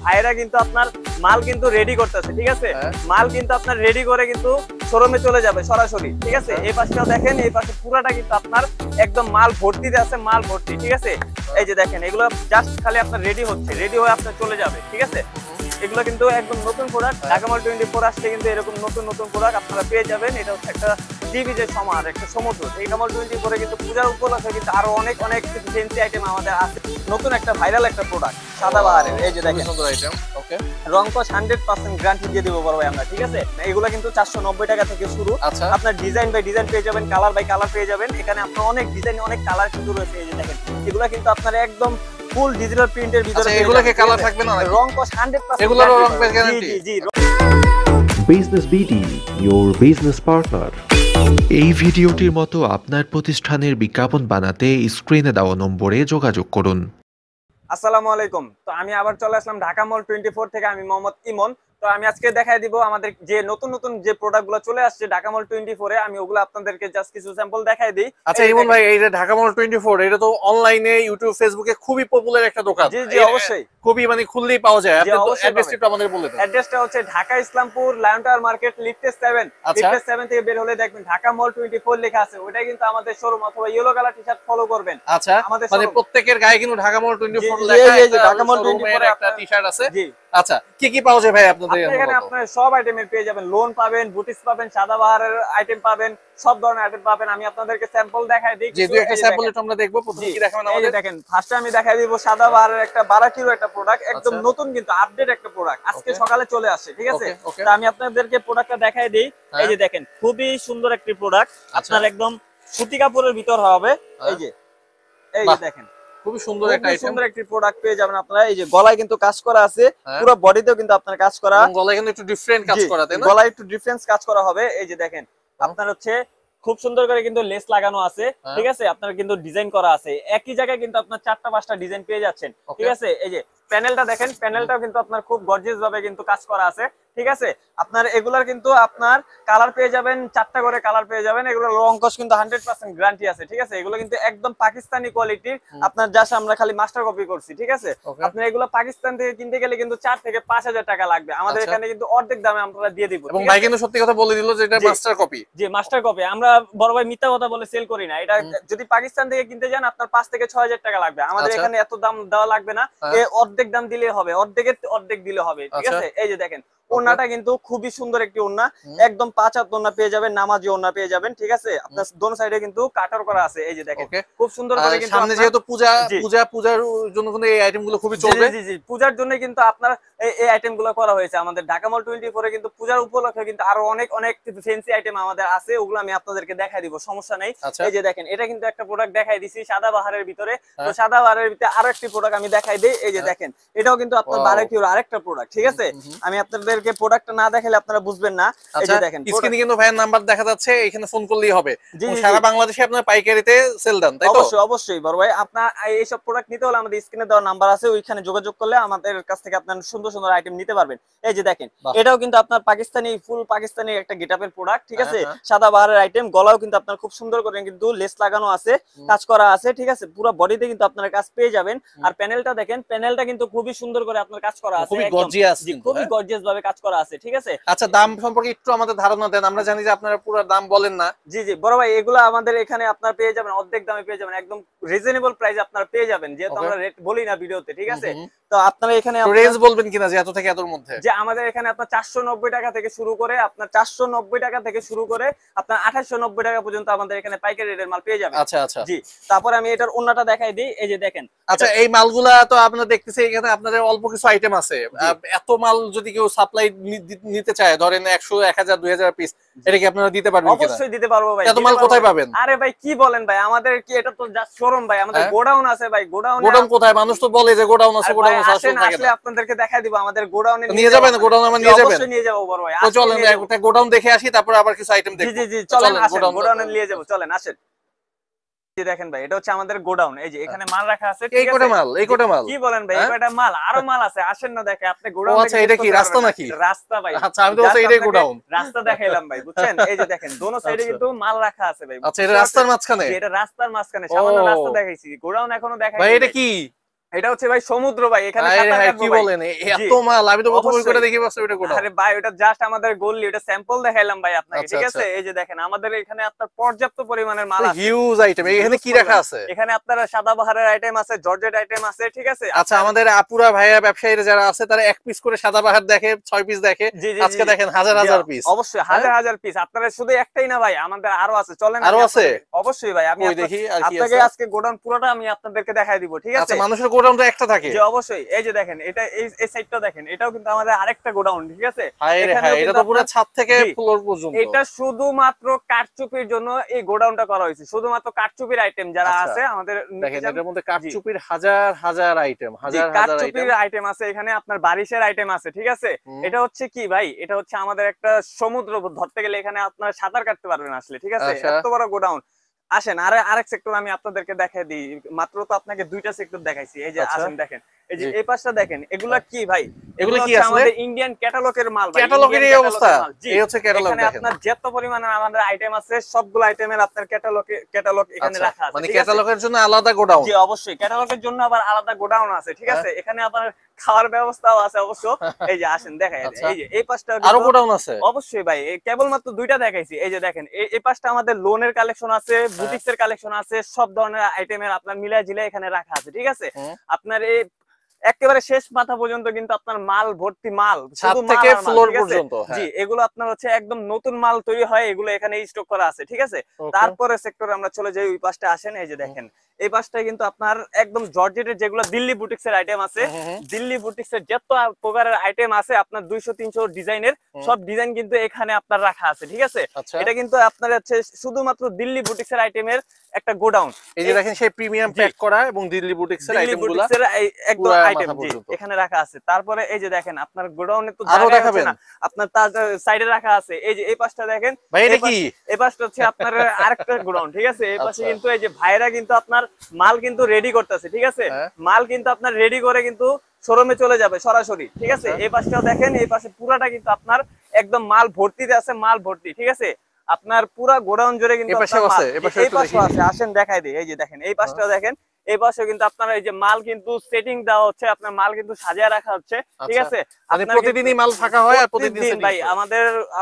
ভাইরা কিন্তু আপনার মাল কিন্তু রেডি করতেছে, ঠিক আছে? মাল কিন্তু আপনার রেডি করে কিন্তু শোরুমে চলে যাবে সরাসরি, ঠিক আছে? এই পাশটাও দেখেন, এই পাশে পুরাটা কিন্তু আপনার একদম মাল ভর্তিতে আছে, মাল ভর্তি, ঠিক আছে? এই যে দেখেন, এগুলো জাস্ট খালি আপনার রেডি হচ্ছে, রেডি হয়ে আপনার চলে যাবে, ঠিক আছে? এগুলো কিন্তু একদম নতুন প্রোডাক্ট। ঢাকা মল 24 আসলে কিন্তু এরকম নতুন নতুন প্রোডাক্ট আপনারা পেয়ে যাবেন। এটা হচ্ছে একটা টিভি যে সমার, একটা সমুদ্র। এই ঢাকা মল 24 কিন্তু পূজার উপলক্ষে কিন্তু আরো অনেক অনেক কিছু ফ্যান্সি আইটেম আমাদের আছে। নতুন একটা ভাইরাল একটা প্রোডাক্ট সাদাবাহারের। এই যে দেখেন সুন্দর আইটেম। ওকে, রংকশ 100% গ্যারান্টি দিয়ে দিব বড় ভাই আমরা, ঠিক আছে? এগুলো কিন্তু 490 টাকা থেকে শুরু। আপনার ডিজাইন বাই ডিজাইন পেয়ে যাবেন, কালার বাই কালার পেয়ে যাবেন। এখানে আপনার অনেক ডিজাইন, অনেক কালার কিন্তু রয়েছে। এই যে দেখেন, এগুলো কিন্তু আপনার একদম ফুল ডিজিটাল প্রিন্টের ভিতরে। এগুলোকে কালার থাকবে না? রংকশ 100%। এগুলোরও রংকশ গ্যারান্টি। জি জি। Business BD, your business partner। এই ভিডিওটির মতো আপনার প্রতিষ্ঠানের বিজ্ঞাপন বানাতে স্ক্রিনে দেওয়া নম্বরে যোগাযোগ করুন। আসসালামু আলাইকুম। তো আমি আবার চলে আসলাম ঢাকা মল 24 থেকে। আমি মোহাম্মদ ইমন। তো আমি আজকে দেখাই দিব আমাদের যে নতুন নতুন যে প্রোডাক্টগুলো চলে আসছে ঢাকা মল 24 এ। আমি ওগুলো আপনাদেরকে জাস্ট কিছু স্যাম্পল দেখাই দিই। আচ্ছা ইমন ভাই, এই যে ঢাকা মল 24, এটা তো অনলাইনে ইউটিউব ফেসবুকে খুবই পপুলার একটা দোকান। জি জি, অবশ্যই। খুবই মানে খুললেই পাওয়া যায়। আপনি অ্যাড্রেসটা একটু আমাদের বলে দেন। অ্যাড্রেসটা হচ্ছে Dhaka Islampur lion tower market, lifted 7। Lifted 7 থেকে বের হলে দেখবেন ঢাকা মল 24 লেখা আছে। ওটাই কিন্তু আমাদের শোরুম, অথবা ইয়েলো কালার টি-শার্ট ফলো করবেন। আচ্ছা, মানে প্রত্যেকের গায়ে কিন্তু ঢাকা মল 24 লেখা। এই যে ঢাকা মল 24 একটা টি-শার্ট আছে। জি। আচ্ছা, কি কি পাওয়া যায় ভাই আপনাদের এখানে? আপনার সব আইটেমের পেয়ে যাবেন, লোন পাবেন, বুটিক্স পাবেন, সাদাবাহারের আইটেম পাবেন, সব ধরনের আইটেম পাবেন। আমি আপনাদেরকে স্যাম্পল দেখাই দিই। যে দুই একটা স্যাম্পল একটু আমরা দেখব। প্রথমে কি দেখাবেন আমাদের? এই দেখেন, ফার্স্টে আমি দেখাই দিব সাদাবাহারের একটা 12 কিলো একটা প্রোডাক্ট, একদম নতুন কিন্তু আপডেট একটা প্রোডাক্ট, আজকে সকালে চলে আসে, ঠিক আছে? তো আমি আপনাদেরকে প্রোডাক্টটা দেখাই দেই। এই যে দেখেন, খুবই সুন্দর একটি প্রোডাক্ট, আপনার একদম সুতি কাপড়ের ভিতর হবে। এই যে দেখেন, খুবই সুন্দর একটা আইটেম, সুন্দর একটি প্রোডাক্ট পেয়ে যাবেন আপনারা। এই যে গলায় কিন্তু কাজ করা আছে, পুরো বডিতেও কিন্তু আপনার কাজ করা। গলায় কিন্তু একটু ডিফারেন্ট কাজ করা, তাই না? গলায় একটু ডিফারেন্স কাজ করা হবে। এই যে দেখেন, আপনার হচ্ছে খুব সুন্দর করে কিন্তু লেস লাগানো আছে, ঠিক আছে? আপনার কিন্তু ডিজাইন করা আছে। একই জায়গায় কিন্তু আপনার 4টা 5টা ডিজাইন পেয়ে যাচ্ছেন, ঠিক আছে? এই যে প্যানেলটা দেখেন, প্যানেলটাও কিন্তু আপনার খুব গর্জিয়াস ভাবে কিন্তু কাজ করা আছে, ঠিক আছে? আপনার এগুলার কিন্তু আপনার কালার পেয়ে যাবেন, 4টা করে কালার পেয়ে যাবেন। এগুলো রংকশ কিন্তু 100% গ্যারান্টি আছে, ঠিক আছে? এগুলো কিন্তু একদম পাকিস্তানি কোয়ালিটির। আপনার জাস্ট আমরা খালি মাস্টার কপি করছি, ঠিক আছে? আপনার এগুলো পাকিস্তান থেকে কিনতে গেলে কিন্তু 4 থেকে 5,000 টাকা লাগবে। আমাদের এখানে কিন্তু অর্ধেক দামে আমরা দিয়ে দিব। এবং ভাই কিন্তু সত্যি কথা বলে দিল যে এটা মাস্টার কপি। জি, মাস্টার কপি। আমরা বড় ভাই মিথ্যা কথা বলে সেল করি না। এটা যদি পাকিস্তান থেকে কিনতে যান আপনার 5 থেকে 6,000 টাকা লাগবে। আমাদের এখানে এত দাম দেওয়া লাগবে না, অর্ধেক দাম দিলে হবে, অর্ধেকের অর্ধেক দিলে হবে, ঠিক আছে? এই যে দেখেন, ওন্নাটা কিন্তু খুবই সুন্দর একটি ওন্না, একদম 5 হাত ওন্না পেয়ে যাবেন, নামাজি ওন্না পেয়ে যাবেন, ঠিক আছে? আপনার দোনো সাইডে কিন্তু কাটার করা আছে। এই যে দেখেন, খুব সুন্দর করে কিন্তু সামনে যেহেতু পূজার জন্য কিন্তু এই আইটেমগুলো খুবই চলবে। জি জি, পূজার জন্য কিন্তু আপনার এই আইটেমগুলো করা হয়েছে। আমাদের ঢাকা মল 24 এ কিন্তু পূজার উপলক্ষে কিন্তু আরো অনেক অনেক ফ্যান্সি আইটেম আমাদের আছে, ওগুলো আমি আপনাদেরকে দেখাই দিব, সমস্যা নাই। এই যে দেখেন, এটা কিন্তু একটা প্রোডাক্ট দেখাই দিছি সাদাবাহারের ভিতরে। তো সাদাবাহারের ভিতরে আরো একটি প্রোডাক্ট আমি দেখাই দেই। এই যে দেখেন, এটাও কিন্তু আপনার 12 কিলো আরেকটা প্রোডাক্ট, ঠিক আছে? আমি আপনাদেরকে প্রোডাক্টটা না দেখালে আপনারা বুঝবেন না। এই যে দেখেন, স্ক্রিনে কিন্তু ভাইয়ের নাম্বার দেখা যাচ্ছে, এখানে ফোন করলেই হবে। সারা বাংলাদেশে আপনারা পাইকারিতে সেল দেন, তাই তো? অবশ্যই অবশ্যই বড় ভাই, আপনার এই সব প্রোডাক্ট নিতে হলে আমাদের স্ক্রিনে দেওয়া নাম্বার আছে, ওইখানে যোগাযোগ করলে আমাদের কাছ থেকে আপনারা সুন্দর সুন্দর আইটেম নিতে পারবেন। এই যে দেখেন, এটাও কিন্তু আপনার পাকিস্তানি, ফুল পাকিস্তানি একটা গেটআপের প্রোডাক্ট, ঠিক আছে? সাদাবাহারের আইটেম, গলাও কিন্তু আপনার খুব সুন্দর করে কিন্তু লেস লাগানো আছে, কাজ করা আছে, ঠিক আছে? পুরো বডিতে কিন্তু আপনারা কাজ পেয়ে যাবেন। আর প্যানেলটা দেখেন, প্যানেলটা কিন্তু খুবই সুন্দর করে আপনার কাজ করা আছে, খুবই গর্জিয়াস, খুবই গর্জিয়াস ভাবে কাজ করা আছে, ঠিক আছে? আচ্ছা, দাম সম্পর্কে একটু আমাদের ধারণা দেন, আমরা জানি যে আপনারা পুরো দাম বলেন না। জি জি বড় ভাই, এগুলো আমাদের এখানে আপনারা পেয়ে যাবেন অর্ধেক দামে পেয়ে যাবেন, একদম রিজনেবল প্রাইসে আপনারা পেয়ে যাবেন, যেহেতু আমরা রেট বলি না ভিডিওতে, ঠিক আছে? তো আপনারা এখানে রেঞ্জ বলবেন কিনা যে এত থেকে এতর মধ্যে? যে আমাদের এখানে আপনার 490 টাকা থেকে শুরু করে, আপনার 490 টাকা থেকে শুরু করে আপনার 2890 টাকা পর্যন্ত আমাদের এখানে পাইকারি রেটের মাল পেয়ে যাবেন। আচ্ছা আচ্ছা, জি। তারপর আমি এটার ওন্নাটা দেখাই দিই। এই যে দেখেন, আচ্ছা, এই মালগুলা তো আপনারা দেখতেছি এখানে আপনাদের অল্প কিছু আইটেম আছে। এত মাল যদি কেউ সাপ্লাই নিতে চায়, ধরেন 100, 1000, 2000 পিস, এটা কি আপনারা দিতে পারবেন কিনা? অবশ্যই দিতে পারবো ভাই। এত মাল কোথায় পাবেন? আরে ভাই কি বলেন ভাই, আমাদের কি এটা তো জাস্ট শোরুম ভাই, আমাদের গোডাউন আছে ভাই। গোডাউন কোথায়? মানুষ তো বলে যে গোডাউন আছে, গোডাউন আছে, আসলে আপনাদেরকে দেখাই দিব আমাদের গোডাউনে। নিয়ে যাবেন? গোডাউন আমরা নিয়ে যাবেন? অবশ্যই নিয়ে যাব বড় ভাই। তো চলেন একটা গোডাউন দেখে আসি, তারপর আবার কিছু আইটেম দেখব। জি জি, চলেন আসেন, গোডাউনে নিয়ে যাব, চলেন আসেন। এই দেখেন ভাই, এটা হচ্ছে আমাদের গোডাউন। এই যে এখানে মাল রাখা আছে, ঠিক আছে? এই কোটা মাল কি বলেন ভাই? এই কোটা মাল, আরো মাল আছে, আসেন না দেখে আপনি গোডাউন। আচ্ছা, এটা কি রাস্তা নাকি? রাস্তা ভাই। আচ্ছা, আমি তো বলছি এটাই গোডাউন। রাস্তা দেখাইলাম ভাই, বুঝছেন? এই যে দেখেন, দোনো সাইডে কিন্তু মাল রাখা আছে ভাই। আচ্ছা, এটা রাস্তার মাঝখানে? এটা রাস্তার মাঝখানে, সামান্য রাস্তা দেখাইছি, গোডাউন এখনো দেখাই ভাই। এটা কি? এটা হচ্ছে ভাই সমুদ্র ভাই, এখানে আরে সাঁতার ভাই কাটবো কি ভাই। বলেন জি, এত মাল, আমি তো প্রথম অবশ্যই। করে দেখি পাচ্ছি ওটা গোডাউন। আরে ভাই ওটা জাস্ট আমাদের গোল্লি, ওটা স্যাম্পল দেখাইলাম ভাই আপনাকে, আচ্ছা, ঠিক আচ্ছা। আছে? এই যে দেখেন আমাদের এখানে আপনার পর্যাপ্ত পরিমাণের মাল আছে, হিউজ আইটেম। এখানে কি রাখা আছে? এখানে আপনার সাদাবাহারের আইটেম আছে, জর্জেট আইটেম আছে, ঠিক আছে? আচ্ছা, আমাদের আপুরা ভাইয়া ব্যবসায়ীরা যারা আছে তারা এক পিস করে সাদাবাহার দেখে, 6 পিস দেখে, জি, জি, আজকে জি। দেখেন হাজার জি, হাজার পিস। অবশ্যই হাজার হাজার পিস। আপনারা শুধু একটাই না ভাই, আমাদের আরো আছে, চলেন আরো আমি আছে? অবশ্যই ভাই, আমি ওই দেখি আর কি আপনাকে আছে। আজকে গোডাউন পুরোটা আমি আপনাদেরকে দেখাই দিব, ঠিক আছে? আচ্ছা, মানুষের গোডাউন তো একটা থাকে। জি অবশ্যই। এই যে দেখেন এটা, এই সাইডটা দেখেন, এটাও কিন্তু আমাদের আরেকটা গোডাউন, ঠিক আছে? হায় রে এখানেও হায়, এটা কিন্তু তো পুরো আপনার- ছাদ থেকে জি, ফ্লোর পর্যন্ত। এটা শুধুমাত্র কারচুপির জন্য এই গোডাউনটা করা হয়েছে, শুধুমাত্র কারচুপির আইটেম যারা আচ্ছা, আছে আমাদের নিতে দেখেন চান। এটার মধ্যে কাঠচুপির হাজার হাজার আইটেম, জি, হাজার হাজার আইটেম। কারচুপির আইটেম আছে এখানে, আপনার বারিশের আইটেম আছে, ঠিক আছে? হুম। এটা হচ্ছে কি ভাই, এটা হচ্ছে আমাদের একটা সমুদ্র, ধরতে গেলে এখানে আপনার সাঁতার কাটতে পারবেন আসলে, ঠিক আছে? আচ্ছা। এত বড় গোডাউন। আসেন আরেক সেক্টর আমি আপনাদেরকে দেখাই দিই, মাত্র তো আপনাকে দুইটা সেক্টর দেখাইছি। এই যে আচ্ছা। আসেন দেখেন, এই যে জি। এই পাশটা দেখেন, এগুলা কি ভাই? এগুলো কি হচ্ছে আসলে? আমাদের ইন্ডিয়ান ক্যাটালগের মাল ভাই, ক্যাটালগের এই Indian অবস্থা? catalog এর মাল। জি, এই হচ্ছে ক্যাটালগ এখানে দেখেন। আপনার যত পরিমাণের আমাদের আইটেম আছে সবগুলো আইটেমের আপনার ক্যাটালগ এখানে আচ্ছা, রাখা আছে, মানে ঠিক আছে? ক্যাটালগের জন্য আলাদা গোডাউন। জি অবশ্যই, ক্যাটালগের জন্য আবার আলাদা গোডাউন আছে, ঠিক হ্যাঁ। আছে? এখানে আপনার খাওয়ার ব্যবস্থাও আছে অবশ্য। এই যে আসেন দেখাই, আচ্ছা। এই যে এই পাশটা আরো গোডাউন আছে? অবশ্যই ভাই, কেবলমাত্র দুইটা দেখাইছি। এই যে দেখেন এই পাশটা আমাদের লোনের কালেকশন আছে, বুটিক্স এর কালেকশন আছে, সব ধরনের আইটেমের আপনার মিলাই ঝিলে এখানে রাখা আছে, ঠিক আছে? হুম। আপনার এই একেবারে শেষ মাথা পর্যন্ত কিন্তু আপনার মাল ভর্তি মাল, ছাদ শুধু মাল থেকে আর মাল, ফ্লোর ঠিক আছে? পর্যন্ত, হ্যাঁ। জি, এগুলো আপনার হচ্ছে একদম নতুন মাল তৈরি হয়, এগুলো এখানে স্টক করা আছে, ঠিক আছে? Okay. তারপরে সেক্টরে আমরা চলে যাই, ওই পাশটা আসেন। এই যে দেখেন এই পাশটায় কিন্তু আপনার একদম জর্জেটের যেগুলো দিল্লি বুটিক্স এর আইটেম আছে, দিল্লি বুটিক্স এর যত প্রকারের আইটেম আছে আপনার 200-300 ডিজাইনের সব ডিজাইন কিন্তু এখানে আপনার রাখা আছে, ঠিক আছে? আচ্ছা। এটা কিন্তু আপনার হচ্ছে শুধুমাত্র দিল্লি বুটিক্স এর আইটেমের একটা গোডাউন। এই যে দেখেন সেই প্রিমিয়াম জি। প্যাক করা এবং দিল্লি বুটিক্স এর দিল্লি আইটেমগুলো বুটিক্স এর একদম পুরা আইটেম মাথা জি পর্যন্ত। এখানে রাখা আছে। তারপরে এই যে দেখেন আপনার গোডাউনে তো আরো জায়গা দেখাবেন? হচ্ছে না, আপনার তার সাইডে রাখা আছে। এই যে এই পাশটা দেখেন ভাই, এটা কি? এই পাশটা হচ্ছে আপনার আরেকটা গোডাউন, ঠিক আছে? এই পাশে আচ্ছা। কিন্তু এই যে ভাইরা কিন্তু আপনার মাল কিন্তু রেডি করতেছে, ঠিক আছে? হ্যাঁ। মাল কিন্তু আপনার রেডি করে কিন্তু শোরুমে চলে যাবে সরাসরি, ঠিক আছে? আচ্ছা। এই পাশটাও দেখেন, এই পাশে পুরাটা কিন্তু আপনার একদম মাল ভর্তিতে আছে, মাল ভর্তি, ঠিক আছে? আপনার পুরা গোডাউন জুড়ে কিন্তু এই পাশেও আপনার মাল। আছে? এই পাশেও এই একটু পাশেও দেখি। আছে, আসেন দেখাই দিই। এই যে দেখেন এই পাশটাও দেখেন, এই পাশেও কিন্তু আপনার এই যে মাল কিন্তু সেটিং দেওয়া হচ্ছে, আপনার মাল কিন্তু সাজিয়ে রাখা হচ্ছে, ঠিক আচ্ছা। আছে? মানে আপনার প্রতিদিনই কিন্তু- মাল ফাঁকা হয় আর প্রতিদিন প্রতিদিন setting ভাই হয়।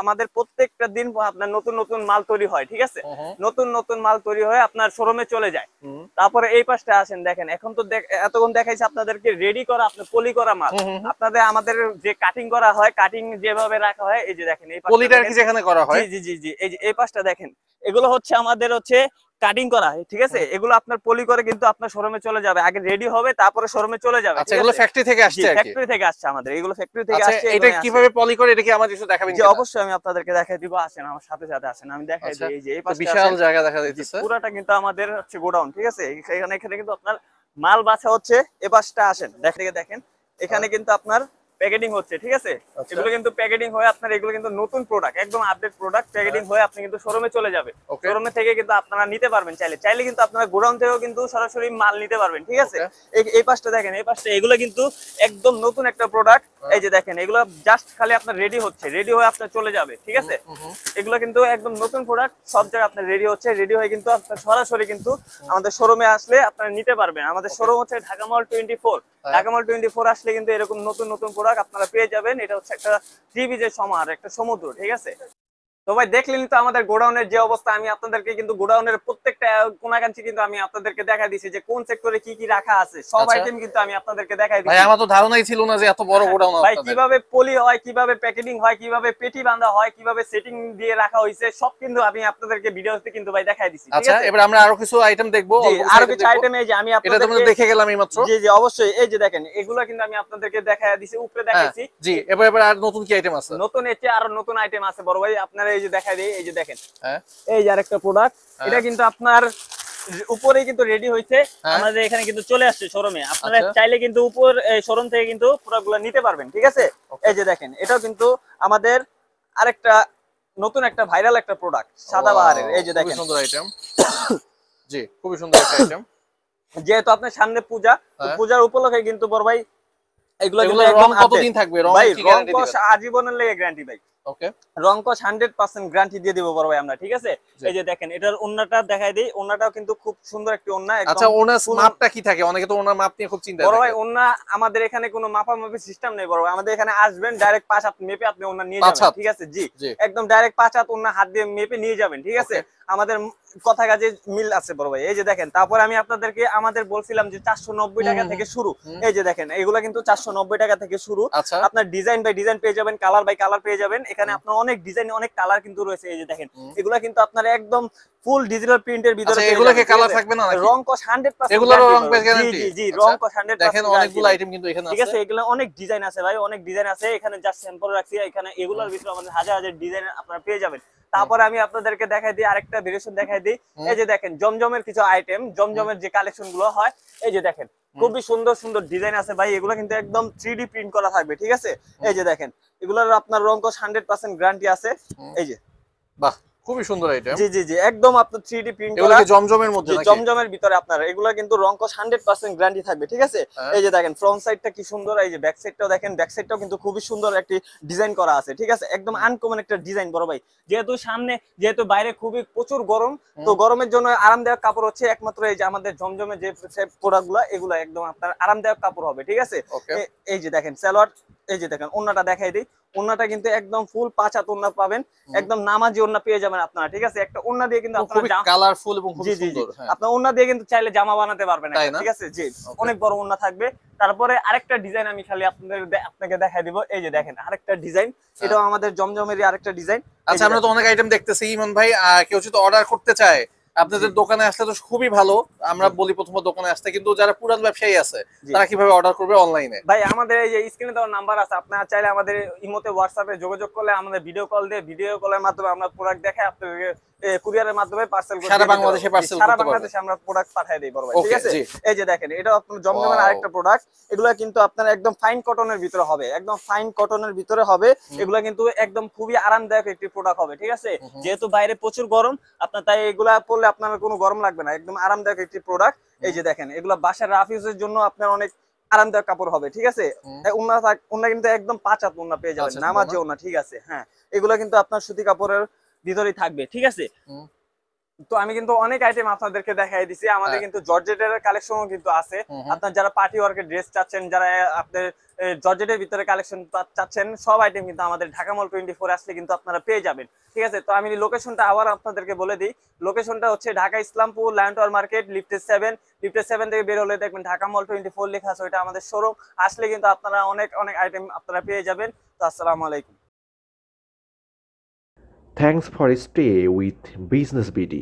আমাদের প্রত্যেকটা দিন আপনার নতুন নতুন মাল তৈরি হয়, ঠিক আছে? হুম। নতুন নতুন মাল তৈরি হয়ে আপনার শোরুমে চলে যায়। হুম। তারপরে এই পাশটা আসেন দেখেন, এখন তো এতক্ষণ দেখাইছে আপনাদেরকে রেডি করা, আপনার পলি করা মাল। আপনাদের আমাদের যে কাটিং করা হয়, কাটিং যেভাবে রাখা হয়, এই যে দেখেন এই পাশটা পলিটা দেখেন। কি যেখানে করা হয়? জি জি জি জি, এই যে এই পাশটা দেখেন, এগুলো হচ্ছে আমাদের হচ্ছে কাটিং করা হয়, ঠিক আছে? এগুলো আপনার পলি করে কিন্তু আপনার শোরুমে চলে যাবে, আগে রেডি হবে তারপরে শোরুমে চলে যাবে, আচ্ছা, এগুলো ফ্যাক্টরি থেকে আসছে আর কি। ফ্যাক্টরি থেকে আসছে আমাদের, এগুলো ফ্যাক্টরি থেকে আচ্ছা, আসছে। এটা এগুলোই আসে। কিভাবে পলি করে এটা কি আমাদের একটু দেখাবেন জি কিনা? অবশ্যই আমি আপনাদেরকে দেখাই দিব, আসেন আমার সাথে সাথে আসেন, আমি দেখাই আচ্ছা, দিই। এই যে এই তো পাশে বিশাল জায়গা দেখা যাচ্ছে। পুরাটা কিন্তু আমাদের হচ্ছে গোডাউন, ঠিক আছে? এখানে কিন্তু আপনার মাল বাছা হচ্ছে। এ পাশটা আসেন দেখেন, এখানে কিন্তু আপনার প্যাকেটিং হচ্ছে, ঠিক আছে? আচ্ছা। এগুলো কিন্তু প্যাকেটিং হয়ে আপনার, এগুলো কিন্তু নতুন প্রোডাক্ট, একদম আপডেট প্রোডাক্ট, প্যাকেটিং হয়ে আপনি কিন্তু শোরুমে চলে যাবে। Okay. শোরুমে থেকে কিন্তু আপনারা নিতে পারবেন, চাইলে কিন্তু আপনারা গোডাউন থেকেও কিন্তু সরাসরি মাল নিতে পারবেন, ঠিক আছে? এই পাশটা দেখেন, এই পাশটা এগুলো কিন্তু একদম নতুন একটা প্রোডাক্ট। এই যে দেখেন এগুলো জাস্ট খালি আপনার রেডি হচ্ছে, রেডি হয়ে আপনার চলে যাবে, ঠিক আছে? এগুলো কিন্তু একদম নতুন প্রোডাক্ট, সব জায়গায় আপনার রেডি হচ্ছে, রেডি হয়ে কিন্তু আপনার সরাসরি কিন্তু আমাদের শোরুমে আসলে আপনারা নিতে পারবেন। আমাদের শোরুম হচ্ছে ঢাকা মল 24। ঢাকা মল 24 আসলে কিন্তু এরকম নতুন নতুন প্রোডাক্ট আপনারা পেয়ে যাবেন। এটা হচ্ছে একটা থ্রি বিচের সমাহার, একটা সমুদ্র, ঠিক আছে? তো ভাই দেখলেন তো আমাদের গোডাউনের যে অবস্থা। আমি আপনাদেরকে কিন্তু গোডাউনের প্রত্যেকটা কোনাকাঞ্চি কিন্তু আমি আপনাদেরকে দেখাই দিয়েছি যে কোন সেক্টরে কি কি রাখা আছে, সব আচ্ছা। আইটেম কিন্তু আমি আপনাদেরকে দেখাই ভাই, দিয়েছি। আমার তো ধারণাই ছিল না যে এত বড় গোডাউন ভাই আপনাদের। কিভাবে পলি হয়, কিভাবে প্যাকেটিং হয়, কিভাবে পেটি বাঁধা হয়, কিভাবে সেটিং দিয়ে রাখা হয়েছে, সব কিন্তু আমি আপনাদেরকে ভিডিওতে কিন্তু ভাই দেখাই দিয়েছি, ঠিক আচ্ছা, আছে? এবার আমরা আরো কিছু আইটেম দেখবো। জি, আরো কিছু আইটেম এই যে আমি এটা তো আমরা আপনাদেরকে দেখে গেলাম এইমাত্র। জি জি অবশ্যই। এই যে দেখেন এগুলো কিন্তু আমি আপনাদেরকে দেখাই দিয়েছি, উপরে দেখাইছি। জি, এবার আর নতুন কি আইটেম আছে? নতুন এতে আরো নতুন আইটেম আছে বড় ভাই, আপনারা এই যে দেখাই দিই। এই যে দেখেন হ্যাঁ, এই যে আরেকটা প্রোডাক্ট, এটা কিন্তু আপনার উপরেই কিন্তু রেডি হয়েছে, হ্যাঁ। আমাদের এখানে কিন্তু চলে আসছে শোরুমে। আপনারা আচ্ছা। চাইলে কিন্তু উপর শোরুম থেকে কিন্তু প্রোডাক্টগুলো নিতে পারবেন, ঠিক আছে? এই যে দেখেন এটাও কিন্তু আমাদের আরেকটা নতুন একটা ভাইরাল একটা প্রোডাক্ট, সাদাবাহারের। এই যে দেখেন খুবই সুন্দর আইটেম। জি, খুবই সুন্দর একটা আইটেম। যেহেতু আপনার সামনে পূজা, তো হ্যাঁ। পূজার উপলক্ষে কিন্তু বড় ভাই এগুলো কিন্তু এগুলোর রং একদম কতদিন থাকবে? রং ভাই কি রং গ্যারান্টি কস দিবেন? আজীবনের লেগে গ্যারান্টি ভাই। ওকে রংকশ 100% গ্যারান্টি দিয়ে দিব বড় ভাই আমরা, ঠিক আছে? জি। এই যে দেখেন এটার ওন্নাটা দেখাই দেই, ওন্নাটাও কিন্তু খুব সুন্দর একটি ওন্না একদম। আচ্ছা ওনার full- মাপটা কি থাকে? অনেকে তো ওনার মাপ নিয়ে খুব চিন্তা বড় ভাই থাকে। ওন্না আমাদের এখানে কোনো মাপামাপি সিস্টেম নেই বড় ভাই, আমাদের এখানে আসবেন ডাইরেক্ট 5 হাত মেপে আপনি ওন্না নিয়ে 5 যাবেন, হাত? ঠিক আছে? জি জি একদম ডাইরেক্ট 5 হাত ওন্না হাত দিয়ে মেপে নিয়ে যাবেন, ঠিক আছে? আমাদের কথা কাজে মিল আছে বড় ভাই। এই যে দেখেন, তারপর আমি আপনাদেরকে আমাদের বলছিলাম যে 490 টাকা থেকে শুরু। এই যে দেখেন এগুলা কিন্তু 490 টাকা থেকে শুরু। আচ্ছা আপনার ডিজাইন বাই ডিজাইন পেয়ে যাবেন, কালার বাই কালার পেয়ে যাবেন। এখানে আপনার অনেক ডিজাইন অনেক কালার কিন্তু রয়েছে। এই যে দেখেন এগুলা কিন্তু আপনার একদম ফুল ডিজিটাল প্রিন্টের ভিতরে আচ্ছা পেয়ে এগুলো কি যাবেন, ঠিক কালার আছে? থাকবে না নাকি? রংকশ 100% এগুলোরও রং guarantee গ্যারান্টি? জি জি জি আচ্ছা। রংকশ 100% দেখেন অনেকগুলো guarantee। আইটেম কিন্তু এখানে ঠিক আছে, আছে। এগুলো অনেক ডিজাইন আছে ভাই, অনেক ডিজাইন আছে। এখানে জাস্ট স্যাম্পল রাখছি, এখানে এগুলোর ভিতরে আমাদের হাজার হাজার ডিজাইন আপনারা পেয়ে যাবেন। তারপরে আমি আপনাদেরকে দেখাই দিই আরেকটা ভেরিয়েশন দেখাই দিই। এই যে দেখেন জমজমের কিছু আইটেম, জমজমের যে কালেকশন গুলো হয়, এই যে দেখেন খুবই সুন্দর সুন্দর ডিজাইন আছে ভাই। এগুলো কিন্তু একদম 3D প্রিন্ট করা থাকবে, ঠিক আছে? এই যে দেখেন এগুলোর আপনার রংকশ 100% গ্যারান্টি আছে। এই যে বাহ খুবই সুন্দর আইটেম। জি জি জি একদম আপনার 3D প্রিন্ট এগুলো করা কি জমজমের মধ্যে জি, নাকি? জমজমের ভিতরে আপনার এগুলো কিন্তু রংকশ 100% গ্যারান্টি থাকবে, ঠিক আছে? হ্যাঁ। এই যে দেখেন ফ্রন্ট সাইডটা কি সুন্দর, এই যে ব্যাক সাইডটাও দেখেন, ব্যাক সাইডটাও কিন্তু খুবই সুন্দর একটি ডিজাইন করা আছে, ঠিক আছে? একদম আনকমন একটা ডিজাইন বড় ভাই। যেহেতু বাইরে খুবই প্রচুর গরম, তো গরমের জন্য আরামদায়ক কাপড় হচ্ছে একমাত্র এই যে আমাদের জমজমের যে প্রোডাক্টগুলো, এগুলো একদম আপনার আরামদায়ক কাপড় হবে, ঠিক আছে? ওকে এই যে দেখেন সালোয়ার, এই যে দেখেন ওন্নাটা দেখাই দিই। ওন্নাটা কিন্তু একদম ফুল 5 হাত ওন্না পাবেন, একদম নামাজি ওন্না পেয়ে যাবেন আপনারা, ঠিক আছে? একটা ওন্না দিয়ে কিন্তু খুবই আপনারা কালারফুল এবং খুব জি জি জি সুন্দর। হ্যাঁ আপনার ওন্না দিয়ে কিন্তু চাইলে জামা বানাতে পারবেন তাই একটা, না? ঠিক আছে? জি অনেক বড় ওন্না থাকবে। তারপরে আরেকটা ডিজাইন আমি খালি আপনাকে দেখাই দিব। এই যে দেখেন আরেকটা ডিজাইন, এটাও আমাদের জমজমেরই আরেকটা ডিজাইন। আচ্ছা আমরা তো অনেক আইটেম দেখতেছি ইমন ভাই, কেউ যদি অর্ডার করতে চায় আপনাদের দোকানে আসলে তো খুবই ভালো। আমরা বলি প্রথমে দোকানে আসতে, কিন্তু যারা পুরান ব্যবসায়ী আছে জি। তারা কিভাবে অর্ডার করবে অনলাইনে? ভাই আমাদের এই যে স্ক্রিনে দেওয়ার নাম্বার আছে, আপনারা চাইলে আমাদের ইমোতে হোয়াটসঅ্যাপে যোগাযোগ করলে আমাদের ভিডিও কল দিয়ে ভিডিও কলের মাধ্যমে আমরা প্রোডাক্ট দেখাই আপনাদেরকে কুরিয়ারের মাধ্যমে পার্সেল করে সারা দিয়ে দিতে বাংলাদেশে পারবো। parcel জি, সারা করতে পারবেন। বাংলাদেশে আমরা প্রোডাক্ট পাঠিয়ে দেই বড় ভাই, Okay, ঠিক আছে? জি। এই যে দেখেন এটা আপনার জমজমের Wow. আরেকটা প্রোডাক্ট। এগুলা কিন্তু আপনার একদম ফাইন কটনের ভিতরে হবে, একদম ফাইন কটনের ভিতরে হবে। এগুলা কিন্তু একদম খুবই আরামদায়ক একটি প্রোডাক্ট হবে, ঠিক আছে? যেহেতু বাইরে প্রচুর গরম, আপনার তাই এগুলা পরলে আপনার কোনো গরম লাগবে না, একদম আরামদায়ক একটি প্রোডাক্ট। এই যে দেখেন এগুলা বাসার রাফ ইউজের জন্য আপনার অনেক আরামদায়ক কাপড় হবে, ঠিক আছে? ওন্না কিন্তু একদম 5 হাত ওন্না পেয়ে যাবেন, আচ্ছা, নামাজি ওন্না, ঠিক আছে? হ্যাঁ এগুলা কিন্তু আপনার সুতি কাপড়ের ভিতরেই থাকবে, ঠিক আছে? তো আমি কিন্তু অনেক আইটেম আপনাদেরকে দেখাই দিছি। আমাদের কিন্তু জর্জেটের কালেকশনও কিন্তু আছে। আপনার যারা পার্টি ওয়ার্কের ড্রেস চাচ্ছেন, যারা আপনাদের জর্জেটের ভিতরে কালেকশন চাচ্ছেন, সব আইটেম কিন্তু আমাদের ঢাকা মল 24 আসলে কিন্তু আপনারা পেয়ে যাবেন, ঠিক আছে? তো আমি লোকেশনটা আবার আপনাদেরকে বলে দিই। লোকেশনটা হচ্ছে Dhaka Islampur lion tower market, lifted 7। Lifted 7 থেকে বের হলে দেখবেন ঢাকা মল 24 লেখা আছে, ওইটা আমাদের শোরুম। আসলে কিন্তু আপনারা অনেক অনেক আইটেম আপনারা পেয়ে যাবেন। তো আসসালামু আলাইকুম। Thanks for stay with Business BD.